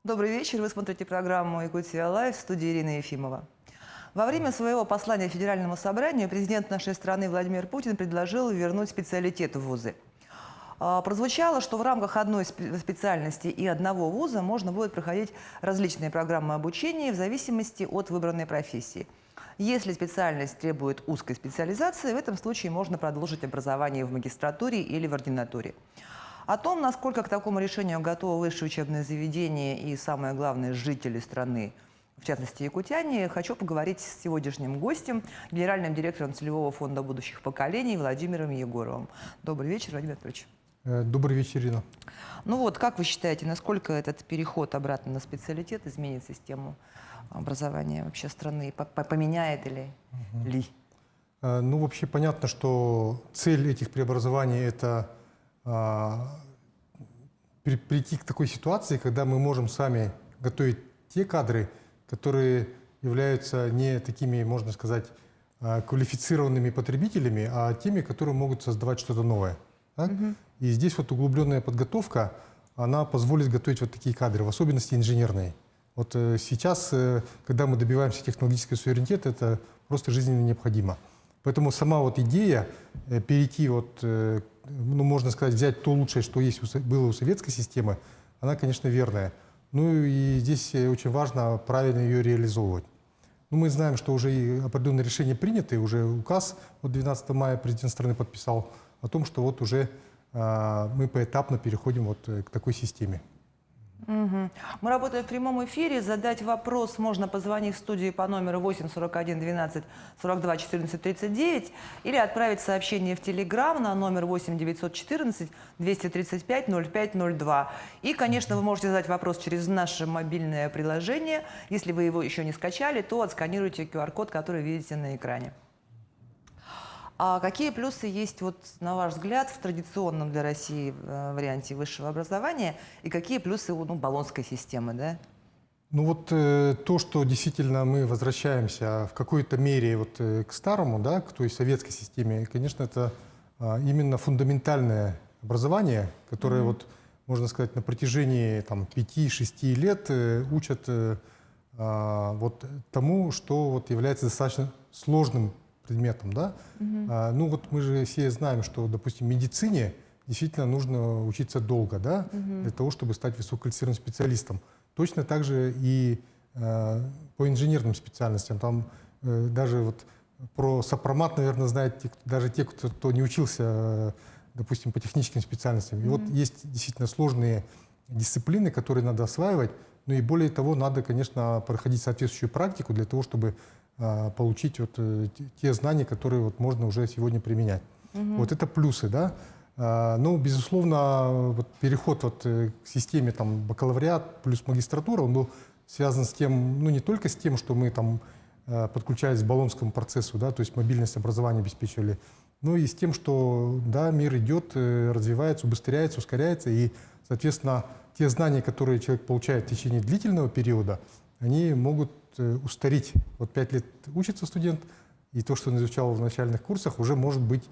Добрый вечер. Вы смотрите программу «Якутия Лайв» в студии Ирина Ефимова. Во время своего послания Федеральному собранию президент нашей страны Владимир Путин предложил вернуть специалитет в вузы. Прозвучало, что в рамках одной специальности и одного вуза можно будет проходить различные программы обучения в зависимости от выбранной профессии. Если специальность требует узкой специализации, в этом случае можно продолжить образование в магистратуре или в ординатуре. О том, насколько к такому решению готовы высшие учебные заведения и, самое главное, жители страны, в частности якутяне, хочу поговорить с сегодняшним гостем, генеральным директором Целевого фонда будущих поколений Владимиром Егоровым. Добрый вечер, Владимир Петрович. Добрый вечер, Ирина. Ну вот, как вы считаете, насколько этот переход обратно на специалитет изменит систему образования вообще страны, поменяет ли? Ну, вообще понятно, что цель этих преобразований – это прийти к такой ситуации, когда мы можем сами готовить те кадры, которые являются не такими, можно сказать, квалифицированными потребителями, а теми, которые могут создавать что-то новое. Да? И здесь вот углубленная подготовка, она позволит готовить вот такие кадры, в особенности инженерные. Вот сейчас, когда мы добиваемся технологического суверенитета, это просто жизненно необходимо. Поэтому сама вот идея перейти, ну, можно сказать, взять то лучшее, что было у советской системы, она, конечно, верная. Ну и здесь очень важно правильно ее реализовывать. Ну, мы знаем, что уже и определенные решения приняты, уже указ вот 12 мая президент страны подписал о том, что вот уже мы поэтапно переходим вот к такой системе. Мы работаем в прямом эфире. Задать вопрос можно, позвонив в студию по номеру 8 41 12 42 14 39 или отправить сообщение в Телеграм на номер 8 914 235 05 02. И, конечно, вы можете задать вопрос через наше мобильное приложение. Если вы его еще не скачали, то отсканируйте QR-код, который видите на экране. А какие плюсы есть, вот, на ваш взгляд, в традиционном для России варианте высшего образования, и какие плюсы у болонской системы, да? Ну вот то, что действительно мы возвращаемся в какой-то мере вот к старому, да, к той советской системе, конечно, это именно фундаментальное образование, которое, вот, можно сказать, на протяжении 5-6 лет учат вот тому, что вот является достаточно сложным предметом, да? Ну вот мы же все знаем, что, допустим, в медицине действительно нужно учиться долго, да, для того, чтобы стать высококвалифицированным специалистом. Точно так же и по инженерным специальностям. Там даже вот про сопромат, наверное, знают даже те, кто не учился, допустим, по техническим специальностям. И вот есть действительно сложные дисциплины, которые надо осваивать, но и более того, надо, конечно, проходить соответствующую практику для того, чтобы получить вот те знания, которые вот можно уже сегодня применять. Вот это плюсы, да. Ну, безусловно, вот переход вот к системе бакалавриат плюс магистратура, он был связан с тем, ну, не только с тем, что мы подключались к болонскому процессу, да, то есть мобильность образования обеспечивали, но и с тем, что, да, мир идет, развивается, убыстряется, ускоряется, и, соответственно, те знания, которые человек получает в течение длительного периода, они могут устареть. Вот 5 лет учится студент, и то, что он изучал в начальных курсах, уже, может быть,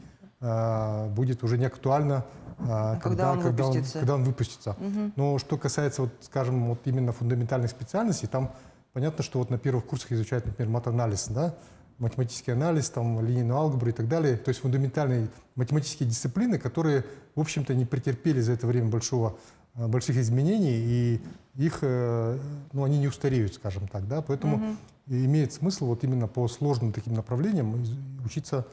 будет уже не актуально, когда он выпустится. Но что касается, вот, скажем, вот именно фундаментальных специальностей, там понятно, что вот на первых курсах изучают, например, матанализ, да, математический анализ, линейную алгебру и так далее. То есть фундаментальные математические дисциплины, которые, в общем-то, не претерпели за это время больших изменений, и их, ну, они не устареют, скажем так, да, поэтому имеет смысл вот именно по сложным таким направлениям учиться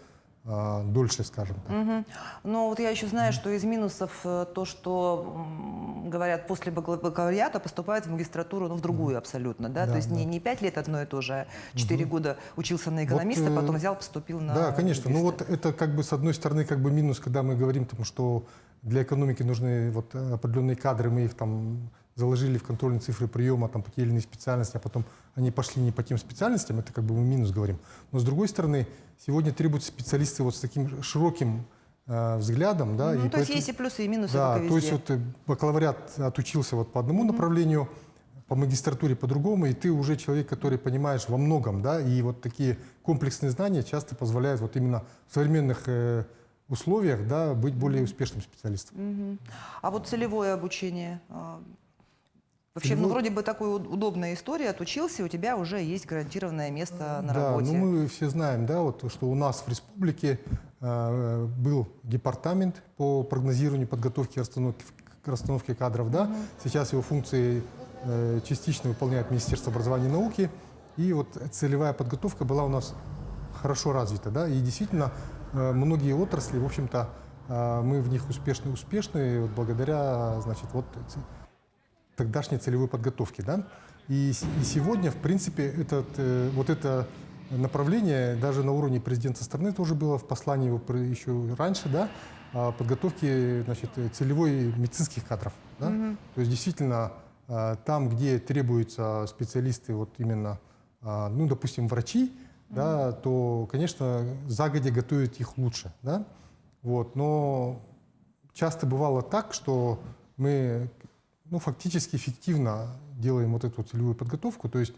дольше, скажем так. Но вот я еще знаю, что из минусов то, что, говорят, после бакалавриата поступают в магистратуру, ну, в другую абсолютно, да? Да, То есть да. не 5 лет одно и то же, а 4 года учился на экономиста, Вот, потом взял, поступил на Да, конечно. Ну юриста. вот это как бы с одной стороны как бы минус, когда мы говорим, что для экономики нужны вот определенные кадры, мы их заложили в контрольные цифры приема по те или иные специальности, а потом они пошли не по тем специальностям, это как бы мы минус говорим. Но с другой стороны, сегодня требуются специалисты вот с таким широким взглядом. Да, То есть есть и плюсы, и минусы, да, как и то везде. есть вот бакалавриат отучился вот по одному направлению, по магистратуре по-другому, и ты уже человек, который понимаешь во многом, да, и вот такие комплексные знания часто позволяют вот именно в современных условиях, да, быть более успешным специалистом. А вот целевое обучение Вообще, ну, целевой- вроде бы такой удобная история, отучился, у тебя уже есть гарантированное место на Да, работе. ну мы все знаем, да, вот, что у нас в республике был департамент по прогнозированию, подготовке к расстановке кадров, да. Сейчас его функции частично выполняет Министерство образования и науки. И вот целевая подготовка была у нас хорошо развита, да. И действительно многие отрасли, в общем-то, мы в них успешны вот благодаря, значит, вот тогдашней целевой подготовки, да. И сегодня, в принципе, вот это направление даже на уровне президента страны тоже было в послании его еще раньше, да, о подготовке, значит, целевой медицинских кадров, да. То есть действительно там, где требуются специалисты, вот именно, ну, допустим, врачи, да, то, конечно, загодя готовить их лучше, да. Вот, но часто бывало так, что мы, ну, фактически эффективно делаем вот эту целевую подготовку, то есть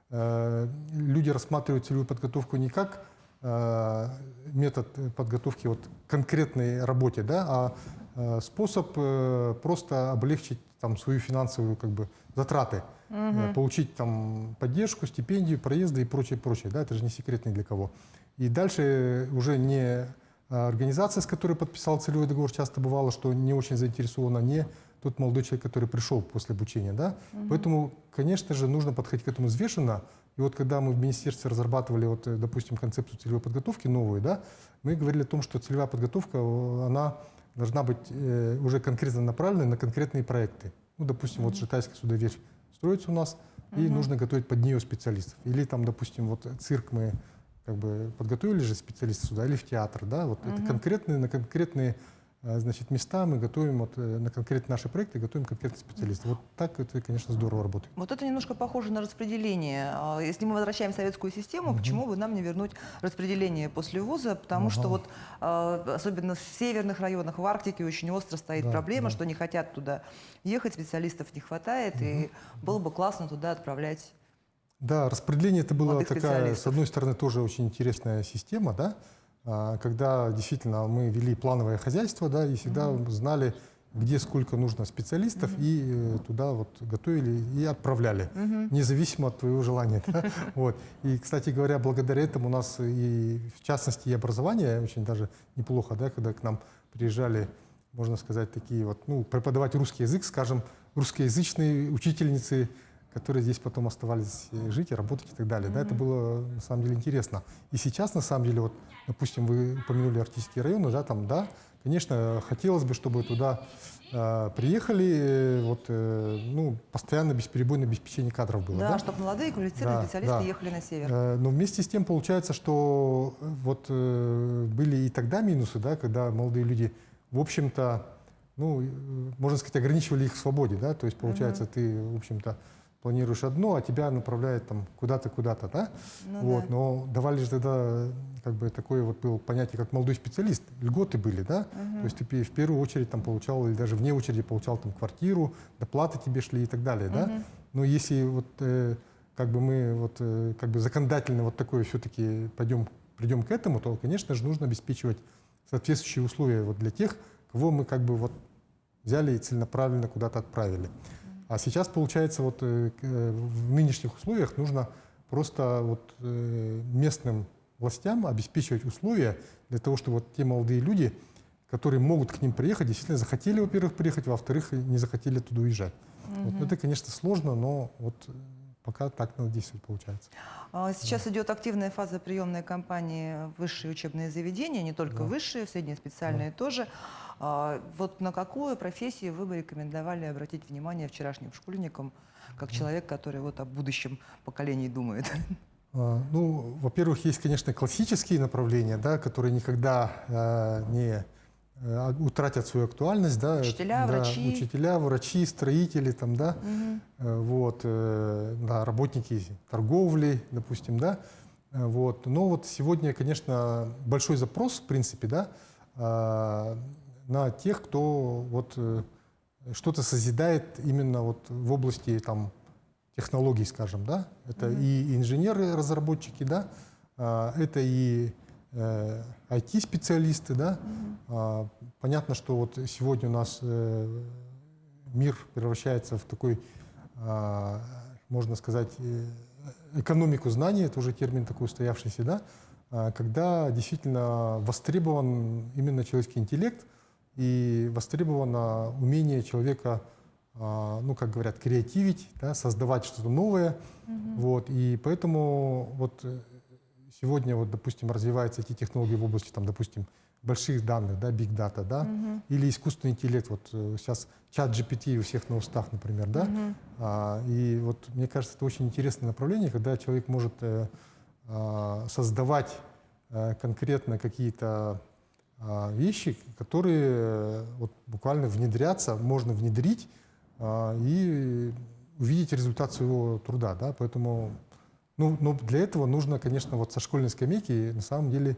люди рассматривают целевую подготовку не как метод подготовки вот к конкретной работе, да, способ просто облегчить там свою финансовую как бы затраты, получить там поддержку, стипендию, проезды и прочее, прочее, да, это же не секрет ни для кого. И дальше уже не организация, с которой подписал целевой договор, часто бывало, что не очень заинтересована, не тот молодой человек, который пришел после обучения, да. Поэтому, конечно же, нужно подходить к этому взвешенно. И вот когда мы в министерстве разрабатывали, вот, допустим, концепцию целевой подготовки новую, да, мы говорили о том, что целевая подготовка, она должна быть уже конкретно направлена на конкретные проекты. Ну, допустим, вот Житайская судоверфь строится у нас, и нужно готовить под нее специалистов. Или там, допустим, вот цирк мы как бы подготовили же специалистов сюда, или в театр, да, вот это конкретные, на конкретные, значит, места мы готовим, вот на конкретные наши проекты готовим конкретных специалистов. Вот так это, конечно, здорово работает. Вот это немножко похоже на распределение. Если мы возвращаем советскую систему, почему бы нам не вернуть распределение после вуза? Потому что вот особенно в северных районах, в Арктике очень остро стоит Да, проблема, да. что не хотят туда ехать, специалистов не хватает, и было бы классно туда отправлять. Да, распределение это была Молодых такая, специалистов. с одной стороны, тоже очень интересная система, да, когда действительно мы вели плановое хозяйство, да, и всегда знали, где сколько нужно специалистов, и туда вот готовили и отправляли, независимо от твоего желания. Да? Вот. И, кстати говоря, благодаря этому у нас и, в частности, и образование очень даже неплохо, да, когда к нам приезжали, можно сказать, такие вот, ну, преподавать русский язык, скажем, русскоязычные учительницы, которые здесь потом оставались жить и работать и так далее. Да, это было на самом деле интересно. И сейчас, на самом деле, вот, допустим, вы упомянули Арктические районы, да, там, да, конечно, хотелось бы, чтобы туда приехали, вот, ну, постоянно бесперебойное обеспечение кадров было. Да, Да, чтобы молодые квалифицированные Да, специалисты да. ехали на север. Но вместе с тем получается, что вот были и тогда минусы, да, когда молодые люди, в общем-то, ну, можно сказать, ограничивали их в свободе, да, то есть, получается, ты, в общем-то, планируешь одно, а тебя направляют там куда-то, да? Ну Вот, да. но давали же тогда как бы такое вот было понятие, как молодой специалист, льготы были, да? То есть ты в первую очередь там получал, или даже вне очереди получал там квартиру, доплаты тебе шли и так далее, да? Но если вот как бы мы вот как бы законодательно вот такое все-таки придем к этому, то, конечно же, нужно обеспечивать соответствующие условия вот для тех, кого мы как бы вот взяли и целенаправленно куда-то отправили. А сейчас, получается, вот в нынешних условиях нужно просто вот местным властям обеспечивать условия для того, чтобы вот те молодые люди, которые могут к ним приехать, действительно захотели, во-первых, приехать, во-вторых, не захотели туда уезжать. Вот это, конечно, сложно, но вот пока так надо действовать, получается. Сейчас идет активная фаза приемной кампании в высшие учебные заведения, не только высшие, в средние специальные тоже. Вот на какую профессию вы бы рекомендовали обратить внимание вчерашним школьникам, как человек, который вот о будущем поколении думает? Ну, во-первых, есть, конечно, классические направления, да, которые никогда не утратят свою актуальность, да. Учителя, Да, врачи. учителя, врачи, строители, там, да, вот, да, работники торговли, допустим, да, вот. Но вот сегодня, конечно, большой запрос, в принципе, да, на тех, кто вот что-то созидает именно вот в области там технологий, скажем, да, это и инженеры-разработчики, да, это и IT-специалисты, да. Понятно, что вот сегодня у нас мир превращается в такой можно сказать, экономику знаний, это уже термин такой устоявшийся, да, когда действительно востребован именно человеческий интеллект и востребовано умение человека, ну, как говорят, креативить, да, создавать что-то новое. Вот, и поэтому вот сегодня, вот, допустим, развиваются эти технологии в области, там, допустим, больших данных, да, big data, да, или искусственный интеллект. Вот сейчас чат GPT у всех на устах, например, да. И вот мне кажется, это очень интересное направление, когда человек может создавать конкретно какие-то вещи, которые вот буквально внедрятся, можно внедрить и увидеть результат своего труда, да. Поэтому, ну, но для этого нужно, конечно, вот со школьной скамейки на самом деле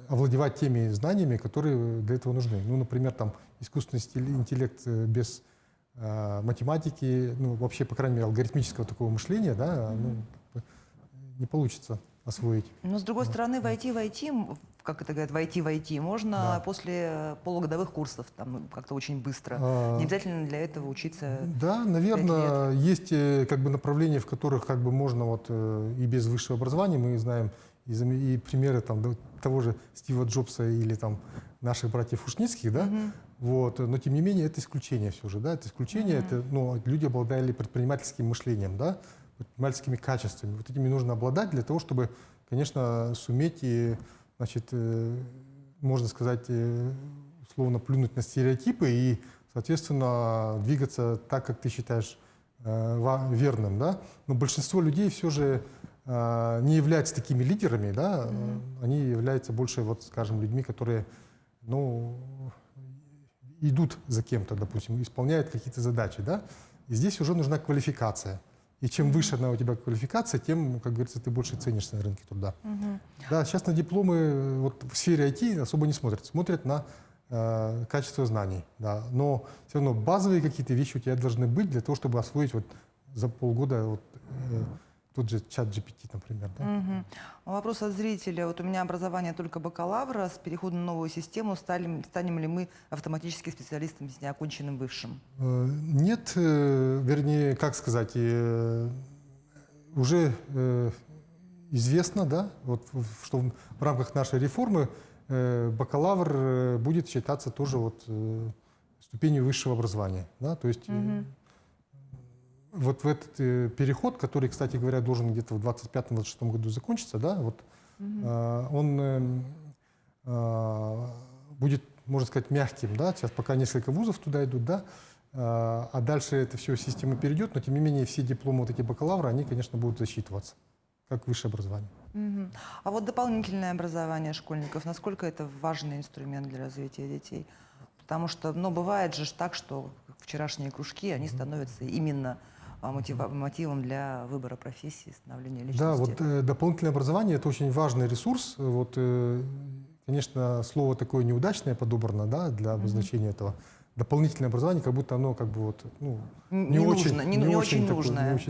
овладевать теми знаниями, которые для этого нужны. Ну, например, там искусственный интеллект без математики, ну, вообще, по крайней мере, алгоритмического такого мышления, да, ну, не получится освоить. Но с другой стороны, войти в IT, как это говорят, войти в IT, можно Да. после полугодовых курсов, там, как-то очень быстро. Не обязательно для этого учиться. Да, наверное, есть как бы направления, в которых как бы можно вот и без высшего образования, мы знаем и примеры там того же Стива Джобса или там наших братьев Ушницких, да, вот, но тем не менее это исключение все же, да, это исключение, это, ну, люди обладали предпринимательским мышлением, да, предпринимательскими качествами, вот этими нужно обладать для того, чтобы, конечно, суметь и, значит, можно сказать, условно плюнуть на стереотипы и, соответственно, двигаться так, как ты считаешь верным, да, но большинство людей все же не являются такими лидерами, да, они являются больше, вот, скажем, людьми, которые, ну, идут за кем-то, допустим, исполняют какие-то задачи, да, и здесь уже нужна квалификация. И чем выше она у тебя квалификация, тем, как говорится, ты больше ценишься на рынке труда. Да, сейчас на дипломы вот, в сфере IT особо не смотрят, смотрят на качество знаний, да, но все равно базовые какие-то вещи у тебя должны быть для того, чтобы освоить вот за полгода вот, тот же чат GPT, например. Да? Вопрос от зрителя. Вот у меня образование только бакалавра. С переходом на новую систему станем ли мы автоматически специалистами с неоконченным высшим? Нет, вернее, как сказать, уже известно, да, вот, что в рамках нашей реформы бакалавр будет считаться тоже вот, ступенью высшего образования. Да? То есть вот в этот переход, который, кстати говоря, должен где-то в 2025-2026 году закончиться, да, вот, он будет, можно сказать, мягким. Да? Сейчас пока несколько вузов туда идут, да, а дальше эта все система перейдет, но тем не менее все дипломы вот эти бакалавра, они, конечно, будут засчитываться как высшее образование. А вот дополнительное образование школьников, насколько это важный инструмент для развития детей? Потому что, ну, бывает же так, что вчерашние кружки, они становятся именно мотивом для выбора профессии, становления личности. Да, вот дополнительное образование – это очень важный ресурс. Вот, конечно, слово такое неудачное подобрано, да, для обозначения этого. Дополнительное образование, как будто оно как бы вот, ну, не очень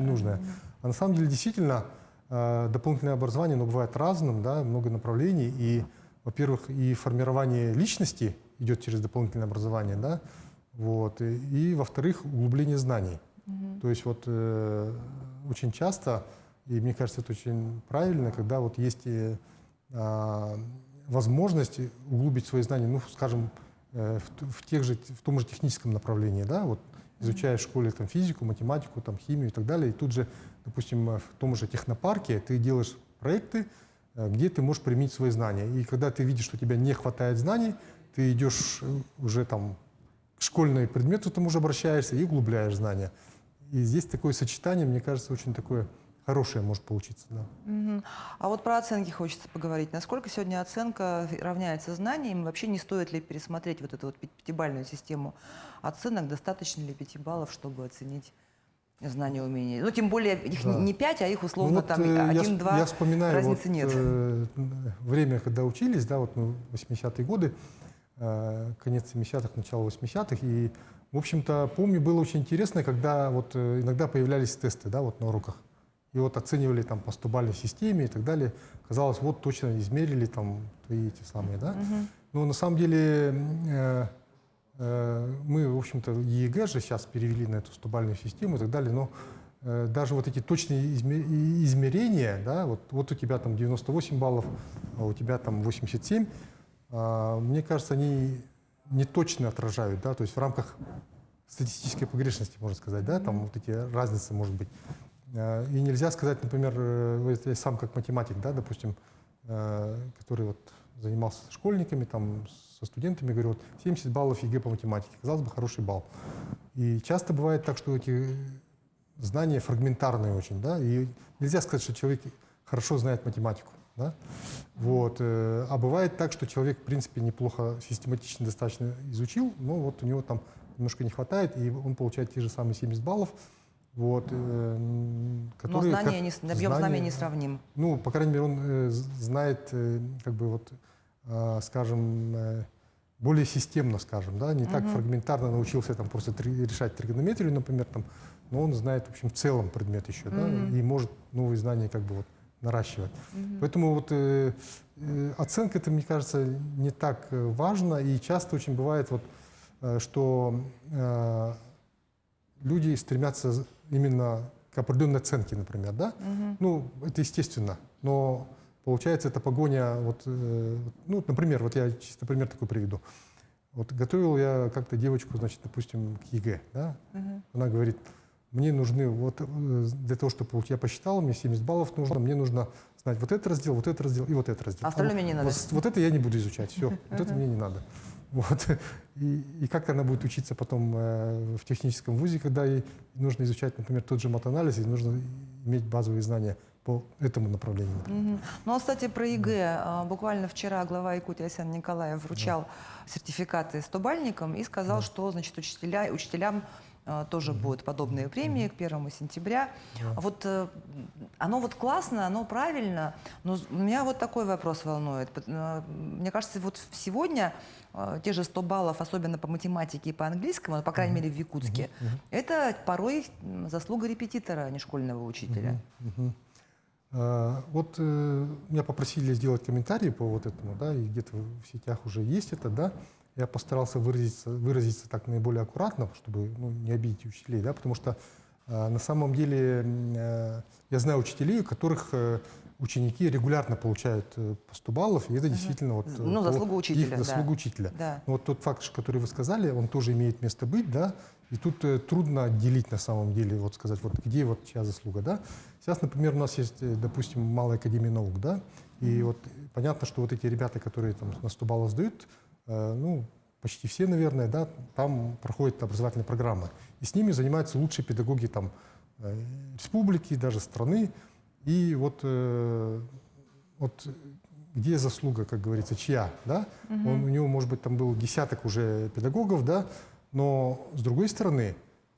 нужное. А на самом деле действительно дополнительное образование, оно бывает разным, да, много направлений. И, во-первых, и формирование личности идет через дополнительное образование, да, вот, и во-вторых, углубление знаний. То есть вот очень часто, и мне кажется, это очень правильно, когда вот есть возможность углубить свои знания, ну, скажем, в том же техническом направлении, да, вот изучая в школе там, физику, математику, там, химию и так далее, и тут же, допустим, в том же технопарке ты делаешь проекты, где ты можешь применить свои знания. И когда ты видишь, что у тебя не хватает знаний, ты идешь уже там к школьному предмету, там уже обращаешься и углубляешь знания. И здесь такое сочетание, мне кажется, очень такое хорошее может получиться. Да. А вот про оценки хочется поговорить. Насколько сегодня оценка равняется знаниям? Вообще не стоит ли пересмотреть вот эту вот пятибалльную систему оценок? Достаточно ли 5 баллов, чтобы оценить знания и умения? Ну, тем более их не 5, а их условно ну, вот, там 1-2, я вспоминаю разницы вот, нет. Время, когда учились, да, вот мы 80-е годы, конец 70-х, начало 80-х, и, в общем-то, помню, было очень интересно, когда вот иногда появлялись тесты, да, вот на уроках, и вот оценивали там по 100-бальной системе и так далее. Казалось, вот точно измерили там твои эти самые, да. Но на самом деле мы, в общем-то, ЕГЭ же сейчас перевели на эту 100-бальную систему и так далее, но даже вот эти точные измерения, да, вот у тебя там 98 баллов, а у тебя там 87, мне кажется, они не точно отражают, да, то есть в рамках статистической погрешности, можно сказать, да, там вот эти разницы, может быть. И нельзя сказать, например, вот я сам как математик, да, допустим, который вот занимался с школьниками, там, со студентами, говорю, вот 70 баллов ЕГЭ по математике, казалось бы, хороший балл. И часто бывает так, что эти знания фрагментарные очень, да, и нельзя сказать, что человек хорошо знает математику, да, вот. А бывает так, что человек, в принципе, неплохо систематично достаточно изучил, но вот у него там немножко не хватает, и он получает те же самые 70 баллов, вот, Но которые... объем знаний не сравним. Ну, по крайней мере, он знает, как бы вот, скажем, более системно, скажем, да, не так фрагментарно научился там просто решать тригонометрию, например, там, но он знает, в общем, в целом предмет еще, да, и может новые знания как бы вот наращивать. Поэтому вот оценка, это, мне кажется, не так важно, и часто очень бывает вот, что люди стремятся именно к определенной оценке, например, да, ну, это естественно, но получается, это погоня, вот, ну, например, вот я чисто пример такой приведу. Вот готовил я как-то девочку, значит, допустим, к ЕГЭ, да, она говорит, мне нужны, вот для того, чтобы я посчитал, мне 70 баллов нужно, мне нужно знать вот этот раздел и вот этот раздел. А остальное мне не надо. Вот это я не буду изучать, все, вот это мне не надо. Вот. И как она будет учиться потом в техническом вузе, когда ей нужно изучать, например, тот же матанализ, и нужно иметь базовые знания по этому направлению. Ну, а, кстати, про ЕГЭ. Буквально вчера глава Якутии Асян Николаев вручал сертификаты 100-бальникам и сказал, что, значит, учителям тоже будут подобные премии к 1 сентября. Вот оно вот классно, оно правильно, но меня вот такой вопрос волнует. Мне кажется, вот сегодня те же 100 баллов, особенно по математике и по английскому, по крайней мере в Якутске, это порой заслуга репетитора, а не школьного учителя. Вот меня попросили сделать комментарий по вот этому, да, и где-то в сетях уже есть это, да. Я постарался выразиться так наиболее аккуратно, чтобы не обидеть учителей, да, потому что на самом деле я знаю учителей, у которых ученики регулярно получают по 100 баллов, и это действительно вот, заслуга учителя. Их заслуга учителя. Да. Но вот тот факт, который вы сказали, он тоже имеет место быть, да, и тут трудно отделить на самом деле, вот сказать, вот где вот чья заслуга, да. Сейчас, например, у нас есть, допустим, Малая академия наук, да, и вот понятно, что вот эти ребята, которые там на 100 баллов сдают, ну, почти все, наверное, да, там проходят образовательные программы. И с ними занимаются лучшие педагоги там, республики, даже страны. И вот, вот где заслуга, как говорится, чья, да? У него, может быть, там был десяток уже педагогов, да, но, с другой стороны,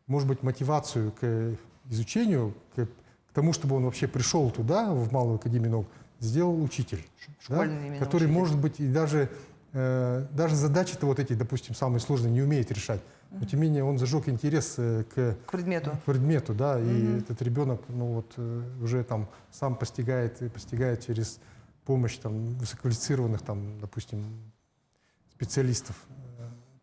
может быть, мотивацию к изучению, к тому, чтобы он вообще пришел туда, в Малую академию наук, сделал учитель, да, который, учитель. может быть, и даже задачи-то вот эти, допустим, самые сложные не умеет решать. Но тем не менее он зажег интерес к предмету, да, и этот ребенок, ну вот, уже там сам постигает через помощь там высококвалифицированных там, допустим, специалистов.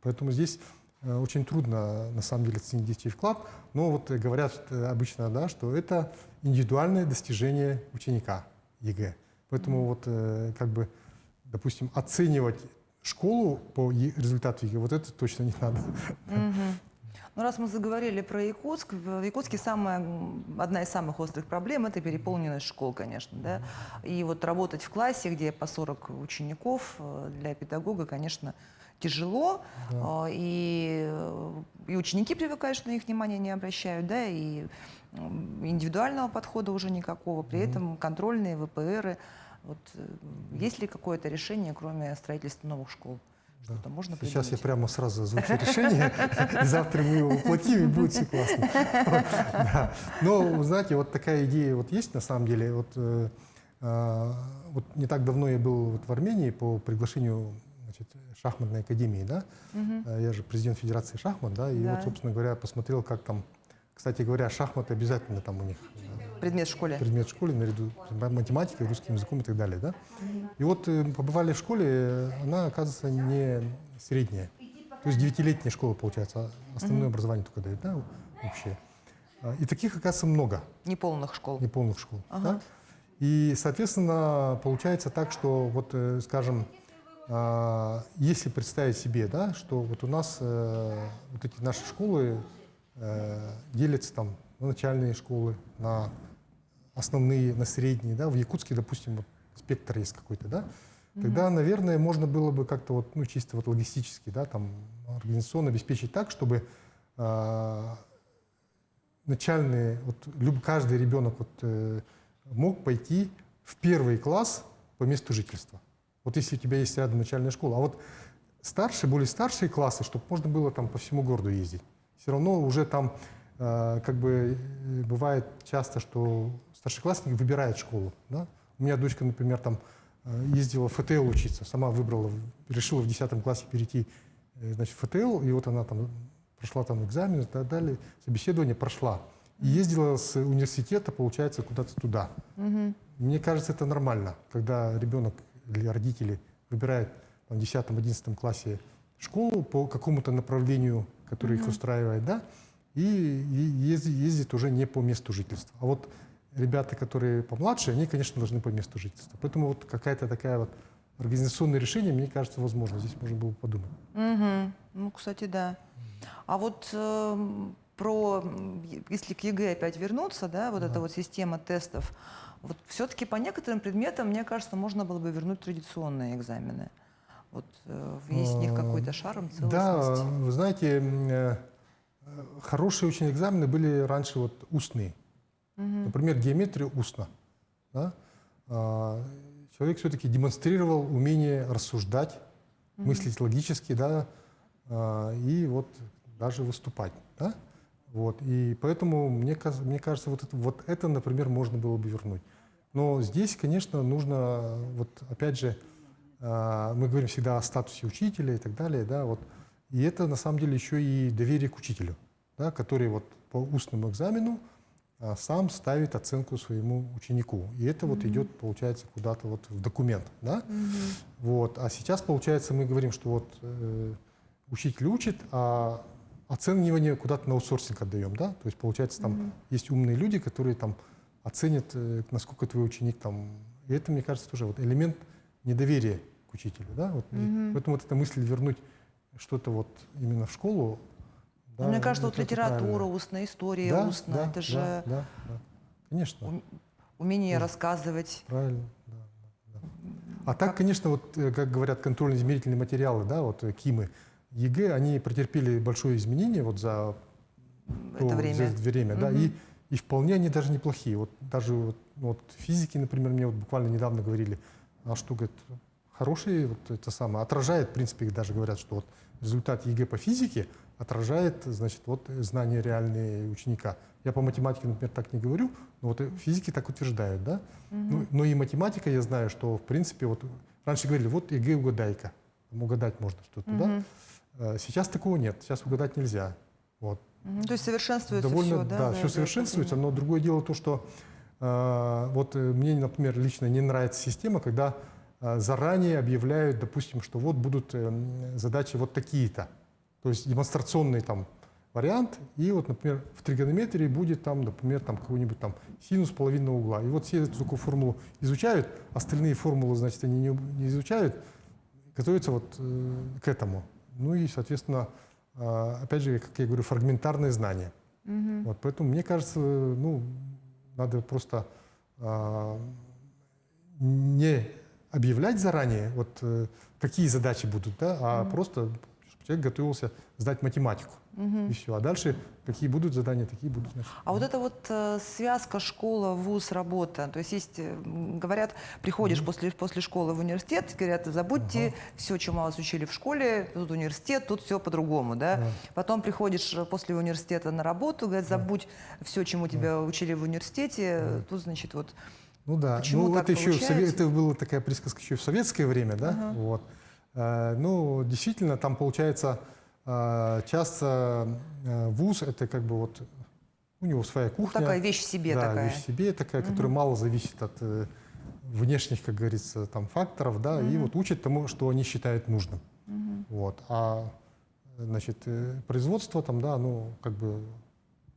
Поэтому здесь очень трудно на самом деле оценить здесь вклад, но вот говорят обычно, да, что это индивидуальное достижение ученика ЕГЭ. Поэтому вот как бы, допустим, оценивать школу по результату ЕГЭ, вот это точно не надо. Ну, раз мы заговорили про Якутск, в Якутске одна из самых острых проблем – это переполненность школ, конечно. Да? И вот работать в классе, где по 40 учеников, для педагога, конечно, тяжело. Да. И ученики привыкают, что на их внимание не обращают, да, и индивидуального подхода уже никакого. При этом контрольные, ВПРы. Вот, есть ли какое-то решение, кроме строительства новых школ? Да. Что-то можно придумать? Сейчас я прямо сразу озвучу решение, завтра мы его воплотим, и будет все классно. Но, знаете, вот такая идея вот есть на самом деле. Вот не так давно я был в Армении по приглашению, значит, шахматной академии, да. Я же президент Федерации шахмат, да, и вот, собственно говоря, посмотрел, как там, кстати говоря, шахматы обязательно там у них. Предмет в школе. Предмет в школе, наряду с математикой, русским языком и так далее, да. И вот побывали в школе, она, оказывается, не средняя. То есть 9-летняя школа, получается, основное образование только дает, да, общее. И таких, оказывается, много. Неполных школ. Неполных школ. Ага. Да? И, соответственно, получается так, что, вот, скажем, если представить себе, да, что вот у нас вот эти наши школы делятся там на начальные школы, на основные, на средние, да, в Якутске, допустим, вот спектр есть какой-то, да, тогда, наверное, можно было бы как-то вот, ну, чисто вот логистически, да, там, организационно обеспечить так, чтобы начальные, вот, каждый ребенок вот, мог пойти в первый класс по месту жительства. Вот если у тебя есть рядом начальная школа. А вот старшие, более старшие классы, чтобы можно было там по всему городу ездить. Все равно уже там как бы бывает часто, что старшеклассник выбирает школу. Да? У меня дочка, например, там ездила в ФТЛ учиться, сама выбрала, решила в 10 классе перейти, значит, в ФТЛ, и вот она там прошла там экзамен и так далее, собеседование прошла. И ездила с университета, получается, куда-то туда. Мне кажется, это нормально, когда ребенок или родители выбирают в 10-11 классе школу по какому-то направлению, которое их устраивает, да, и ездит уже не по месту жительства. А вот ребята, которые помладше, они, конечно, должны по месту жительства. Поэтому вот какая-то такая вот организационное решение, мне кажется, возможно. Здесь можно было подумать. Ну, кстати, да. А вот если к ЕГЭ опять вернуться, да, вот эта вот система тестов, вот все-таки по некоторым предметам, мне кажется, можно было бы вернуть традиционные экзамены. Вот есть в них какой-то шарм, целостность. Да, вы знаете, хорошие очень экзамены были раньше вот устные. Например, геометрия устно. Да? Человек все-таки демонстрировал умение рассуждать, мыслить логически, да, и вот даже выступать. Да? Вот. И поэтому, мне кажется, вот это, например, можно было бы вернуть. Но здесь, конечно, нужно, вот опять же, мы говорим всегда о статусе учителя и так далее, да, вот, и это на самом деле еще и доверие к учителю, да, который вот по устному экзамену сам ставит оценку своему ученику. И это вот идет, получается, куда-то вот в документ. Да? Вот. А сейчас, получается, мы говорим, что вот учитель учит, а оценивание куда-то на аутсорсинг отдаем. Да? То есть, получается, там есть умные люди, которые там оценят, насколько твой ученик там... И это, мне кажется, тоже вот элемент недоверия к учителю. Да? Вот. Поэтому вот эта мысль вернуть что-то вот именно в школу. Да, мне кажется, вот это литература правильно. устная, история Да, устная, да, это же да, конечно. умение рассказывать. Правильно, да. А так, конечно, вот, как говорят контрольно-измерительные материалы, да, вот КИМы, ЕГЭ, они претерпели большое изменение вот за это время. да, и вполне они даже неплохие. Вот даже вот физики, например, мне вот буквально недавно говорили, что, говорит, хорошие, вот это самое, отражает, в принципе, даже говорят, что вот результат ЕГЭ по физике отражает, значит, вот знания реальные ученика. Я по математике, например, так не говорю, но вот физики так утверждают, да. Ну, но и математика, я знаю, что, в принципе, вот раньше говорили, вот ЕГЭ угадайка, угадать можно что-то, да. Сейчас такого нет, сейчас угадать нельзя. Вот. То есть совершенствуется довольно, все, да? Да, все совершенствуется, но другое дело то, что вот мне, например, лично не нравится система, когда заранее объявляют, допустим, что вот будут задачи вот такие-то. То есть демонстрационный там вариант, и вот, например, в тригонометрии будет там, например, там какой-нибудь там синус половинного угла. И вот все эту такую формулу изучают, остальные формулы, значит, они не изучают, готовятся вот к этому. Ну и, соответственно, опять же, как я говорю, фрагментарные знания. Вот, поэтому, мне кажется, ну, надо просто не объявлять заранее, вот какие задачи будут, да, а просто чтобы человек готовился сдать математику. И все. А дальше какие будут задания, такие будут. Значит. А вот эта вот связка школа, вуз, работа, то есть, говорят, приходишь после школы в университет, говорят, забудьте все, чему вас учили в школе, тут университет, тут все по-другому, да? Потом приходишь после университета на работу, говорят, забудь все, чему тебя учили в университете, тут, значит, вот... Ну да, почему ну так это получается? это была такая присказка еще в советское время, да, вот. Ну, действительно, там получается часто вуз, это как бы вот у него своя кухня. Такая вещь в себе да, такая. вещь в себе такая, которая мало зависит от внешних, как говорится, там факторов, да, и вот учат тому, что они считают нужным. Вот. А значит, производство, там, да, ну, как бы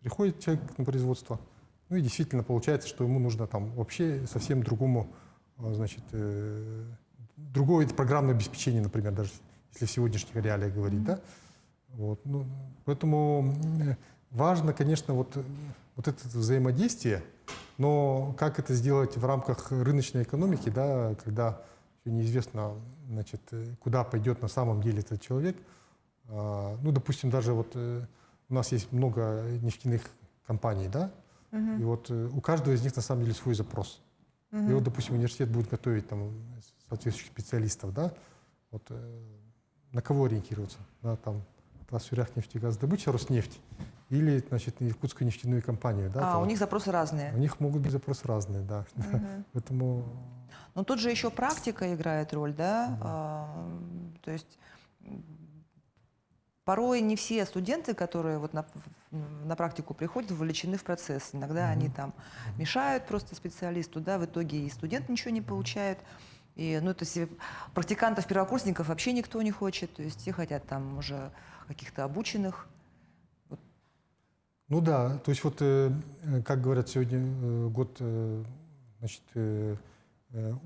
приходит человек на производство, ну и действительно получается, что ему нужно там вообще совсем другому, значит, другое программное обеспечение, например, даже если в сегодняшних реалиях говорить, да. Вот, ну, поэтому важно, конечно, вот это взаимодействие, но как это сделать в рамках рыночной экономики, да, когда еще неизвестно, значит, куда пойдет на самом деле этот человек. Ну, допустим, даже вот у нас есть много нефтяных компаний, да, и вот у каждого из них на самом деле свой запрос. И вот, допустим, университет будет готовить там соответствующих специалистов, да, вот на кого ориентироваться, да, там, Тасюряхнефтегаздобыча, Роснефть или, значит, Иркутскую нефтяную компанию, да. У них запросы разные. У них могут быть запросы разные, да. Поэтому... Но тут же еще практика играет роль, да, то есть порой не все студенты, которые вот на практику приходят, вовлечены в процесс. Иногда они там мешают просто специалисту, да, в итоге и студент ничего не получает. И, ну, то есть практикантов, первокурсников вообще никто не хочет, то есть все хотят там уже каких-то обученных. Ну да, то есть вот, как говорят сегодня, год, значит,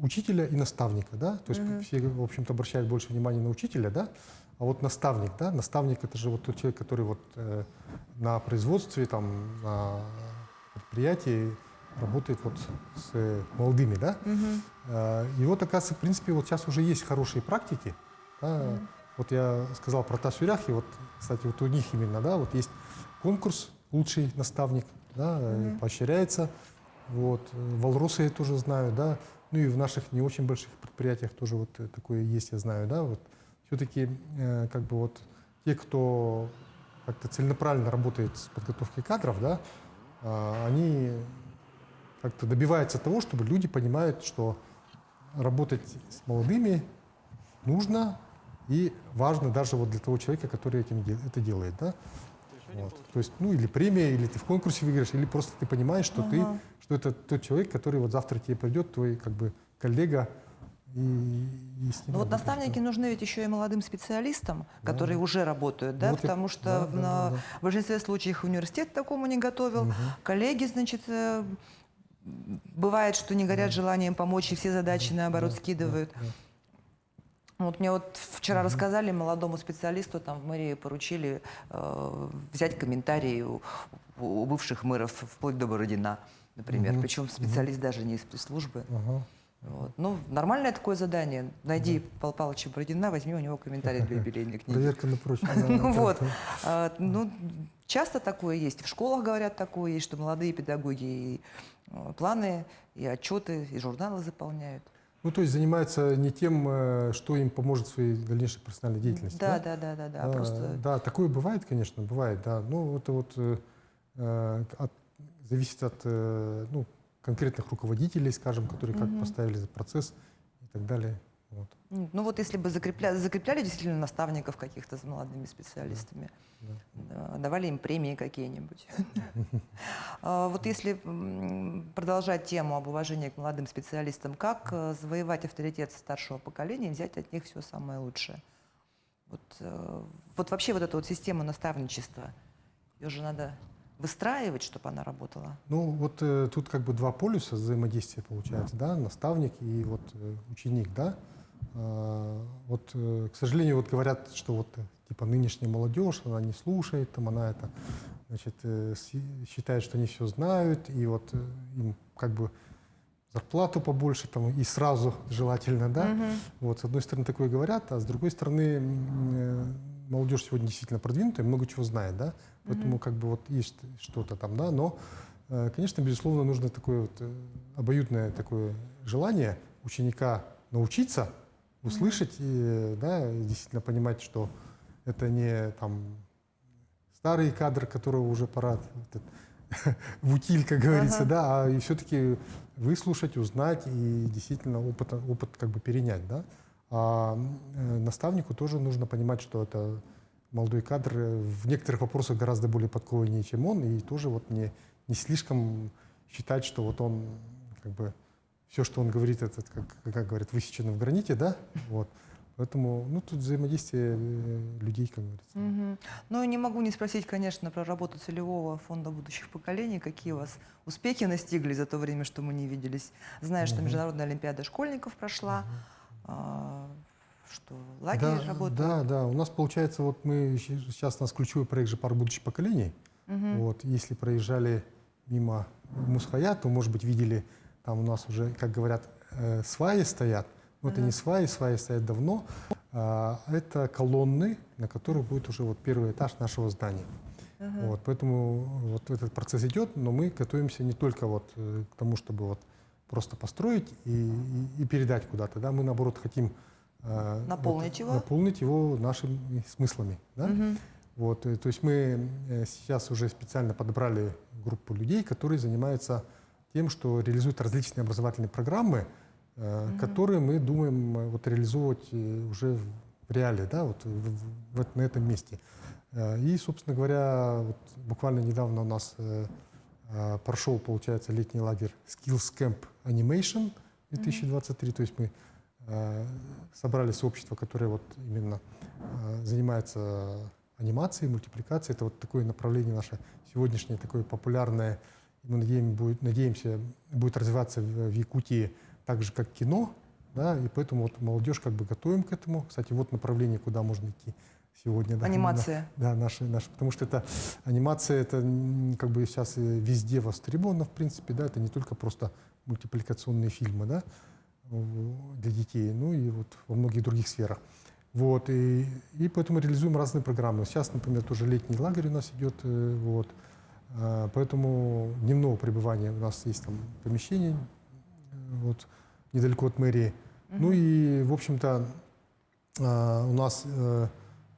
учителя и наставника, да, то есть все, в общем-то, обращают больше внимания на учителя, да, а вот наставник, да, наставник это же вот тот человек, который вот на производстве, там, на предприятии работает вот с молодыми, да, и вот, оказывается, в принципе, вот сейчас уже есть хорошие практики, да? Вот я сказал про Тасюрях, и вот, кстати, вот у них именно, да, вот есть конкурс «Лучший наставник», да, поощряется, вот, Валросы я тоже знаю, да, ну и в наших не очень больших предприятиях тоже вот такое есть, я знаю, да, вот, все-таки, как бы вот, те, кто как-то целенаправленно работает с подготовкой кадров, да, они как-то добиваются того, чтобы люди понимают, что работать с молодыми нужно и важно даже вот для того человека, который это делает, да. Вот. То есть, ну, или премия, или ты в конкурсе выиграешь, или просто ты понимаешь, что что это тот человек, который вот завтра тебе придет, твой как бы коллега, и с ним Но вот работаешь, наставники да. нужны ведь еще и молодым специалистам, которые уже работают, да, Вот потому что в большинстве случаев университет к такому не готовил, коллеги, значит, бывает, что не горят желанием помочь, и все задачи, наоборот, скидывают. Вот мне вот вчера рассказали, молодому специалисту там в мэрии поручили взять комментарии у бывших мэров, вплоть до Бородина, например. Причем специалист даже не из пресс-службы. Вот. Ну, нормальное такое задание. Найди Павла Павловича Бородина, возьми у него комментарий для юбилейной книги. Проверка на прочность. Ну вот. Ну, часто такое есть. В школах говорят такое есть, что молодые педагоги и планы, и отчеты, и журналы заполняют. Ну, то есть занимаются не тем, что им поможет в своей дальнейшей профессиональной деятельности. Да. Просто... Да, такое бывает, конечно, бывает, да. Ну, это вот зависит от ну, конкретных руководителей, скажем, которые как поставили за процесс и так далее. Вот. Ну вот если бы закрепляли действительно наставников каких-то с молодыми специалистами, давали им премии какие-нибудь. Вот если продолжать тему об уважении к молодым специалистам, как завоевать авторитет старшего поколения и взять от них все самое лучшее? Вот вообще вот эту вот систему наставничества, ее же надо выстраивать, чтобы она работала? Ну, вот тут как бы два полюса взаимодействия получается, да, наставник и вот ученик, да. Вот, к сожалению, вот говорят, что вот типа нынешняя молодежь, она не слушает, там она это, значит, считает, что они все знают, и вот им как бы зарплату побольше, там, и сразу желательно, да. Вот, с одной стороны такое говорят, а с другой стороны молодежь сегодня действительно продвинутая, много чего знает, да. Поэтому как бы вот есть что-то там, да, но, конечно, безусловно, нужно такое вот обоюдное такое желание ученика научиться, услышать и, да, действительно понимать, что это не там старый кадр, которого уже пора в утиль, как говорится, да, а и все-таки выслушать, узнать и действительно опыт как бы перенять, да. А наставнику тоже нужно понимать, что это молодой кадр в некоторых вопросах гораздо более подкованнее, чем он, и тоже вот не слишком считать, что вот он как бы все, что он говорит, это, как говорят, высечено в граните, да, вот. Поэтому, ну, тут взаимодействие людей, как говорится. Мгм. Ну, и не могу не спросить, конечно, про работу целевого фонда будущих поколений. Какие у вас успехи настигли за то время, что мы не виделись? Знаю, что Мгм. Международная олимпиада школьников прошла, а, что лагерь Да, работает. да, да. У нас получается, вот мы сейчас у нас ключевой проект же «Парк будущих поколений». Мгм. Вот, если проезжали мимо Мусхая, то, может быть, видели, там у нас уже, как говорят, сваи стоят. Но это не сваи, сваи стоят давно. Это колонны, на которых будет уже вот первый этаж нашего здания. Вот, поэтому вот этот процесс идет, но мы готовимся не только вот к тому, чтобы вот просто построить и передать куда-то, да, мы наоборот хотим Наполнить его? наполнить его нашими смыслами, да. Мгм. Вот, то есть мы сейчас уже специально подобрали группу людей, которые занимаются тем, что реализуют различные образовательные программы, которые мы думаем вот реализовывать уже в реале, да, вот на этом месте. И, собственно говоря, вот буквально недавно у нас прошел, получается, летний лагерь Skills Camp Animation 2023, то есть мы собрали сообщество, которое вот именно занимается анимацией, мультипликацией. Это вот такое направление наше сегодняшнее, такое популярное. Мы надеемся, будет развиваться в Якутии так же, как кино. Да, и поэтому вот молодежь как бы готовим к этому. Кстати, вот направление, куда можно идти сегодня. Да, Анимация. Да, наши, потому что это анимация, это как бы сейчас везде востребовано, в принципе, да, это не только просто мультипликационные фильмы, да, для детей, ну и вот во многих других сферах. Вот, и поэтому реализуем разные программы. Сейчас, например, тоже летний лагерь у нас идет, вот, поэтому дневного пребывания у нас есть там помещение, вот, недалеко от мэрии. Ну и, в общем-то, у нас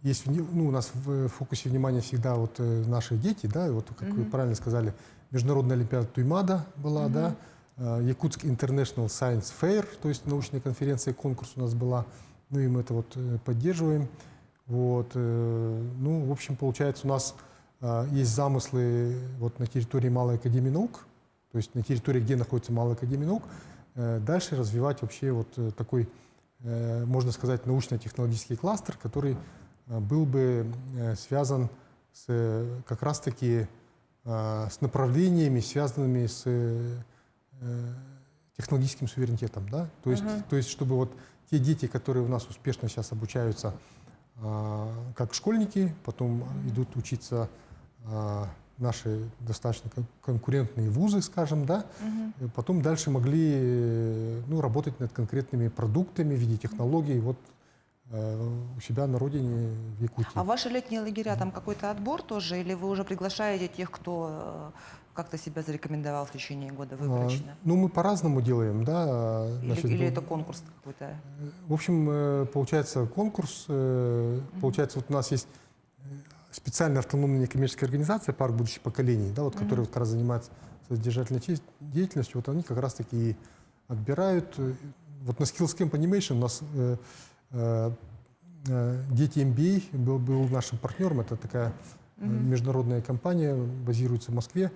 есть, ну, у нас в фокусе внимания всегда вот наши дети, да, и вот, как вы правильно сказали, Международная олимпиада Туймада была, да, Якутск International Science Fair, то есть научная конференция, конкурс у нас была, ну и мы это вот поддерживаем. Вот, ну, в общем, получается, у нас есть замыслы вот на территории Малой академии наук, то есть на территории, где находится Малая академия наук, дальше развивать вообще вот такой, можно сказать, научно-технологический кластер, который был бы связан с, как раз-таки с направлениями, связанными с технологическим суверенитетом. Да? То есть, чтобы вот те дети, которые у нас успешно сейчас обучаются как школьники, потом идут учиться наши достаточно конкурентные вузы, скажем, да, потом дальше могли ну, работать над конкретными продуктами в виде технологий вот, у себя на родине в Якутии. А ваши летние лагеря, там какой-то отбор тоже, или вы уже приглашаете тех, кто как-то себя зарекомендовал в течение года выборочно? Ну, мы по-разному делаем, да. Значит, Или это конкурс какой-то? В общем, получается конкурс, получается, вот у нас есть специальная автономная некоммерческая организация «Парк будущих поколений», да, вот, которая вот как раз занимается содержательной деятельностью, вот они как раз-таки и отбирают. Вот на Skills Camp Animation у нас дети MBA был нашим партнером, это такая международная компания, базируется в Москве.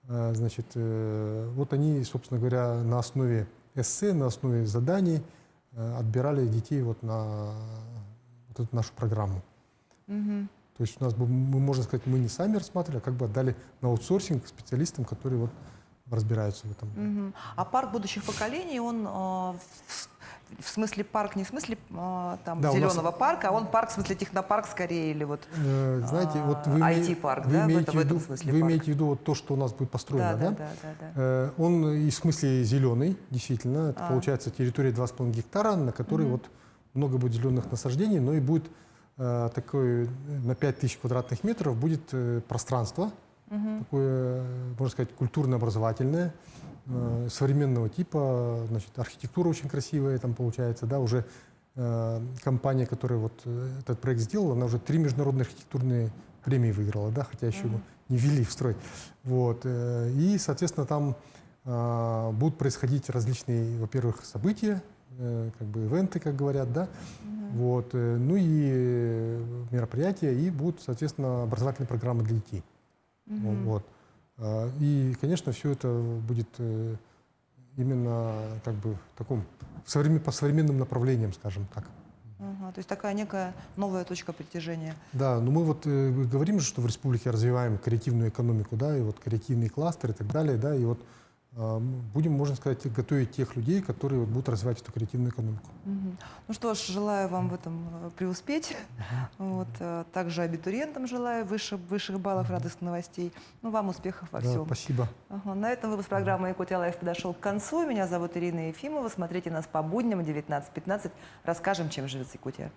Значит, вот они, собственно говоря, на основе эссе, на основе заданий отбирали детей вот на вот эту нашу программу. То есть у нас, мы, можно сказать, мы не сами рассматривали, а как бы отдали на аутсорсинг специалистам, которые вот разбираются в этом. А парк будущих поколений, он в смысле парк, не в смысле там Да, зеленого парка, а он парк в смысле технопарк скорее, или вот знаете, вот вы, IT-парк, да, в этом смысле вы парк. имеете в виду вот то, что у нас будет построено, Да, да? да, да, да. Он и в смысле зеленый, действительно. Это получается территория 2,5 гектара, на которой вот много будет зеленых насаждений, но и будет такое на 5000 квадратных метров будет пространство, такое, можно сказать, культурно-образовательное, современного типа, значит, архитектура очень красивая там получается, да, уже компания, которая вот этот проект сделала, она уже 3 международные архитектурные премии выиграла, да, хотя еще не ввели в строй. Вот, и, соответственно, там будут происходить различные, во-первых, события, как бы ивенты, как говорят, да, вот, ну и мероприятия, и будут, соответственно, образовательные программы для детей. Вот. И, конечно, все это будет именно как бы в таком по современным направлениям, скажем так. То есть такая некая новая точка притяжения. Да, но мы вот говорим же, что в республике развиваем креативную экономику, да, и вот креативные кластеры и так далее, да, и вот будем, можно сказать, готовить тех людей, которые вот будут развивать эту креативную экономику. Мгм. Ну что ж, желаю вам в этом преуспеть. Вот, также абитуриентам желаю высших баллов, радостных новостей. Ну, вам успехов во Да, всем. спасибо. Ага, на этом выпуск программы «Якутия Лайф» подошел к концу. Меня зовут Ирина Ефимова. Смотрите нас по будням в 19:15. Расскажем, чем живет Якутия.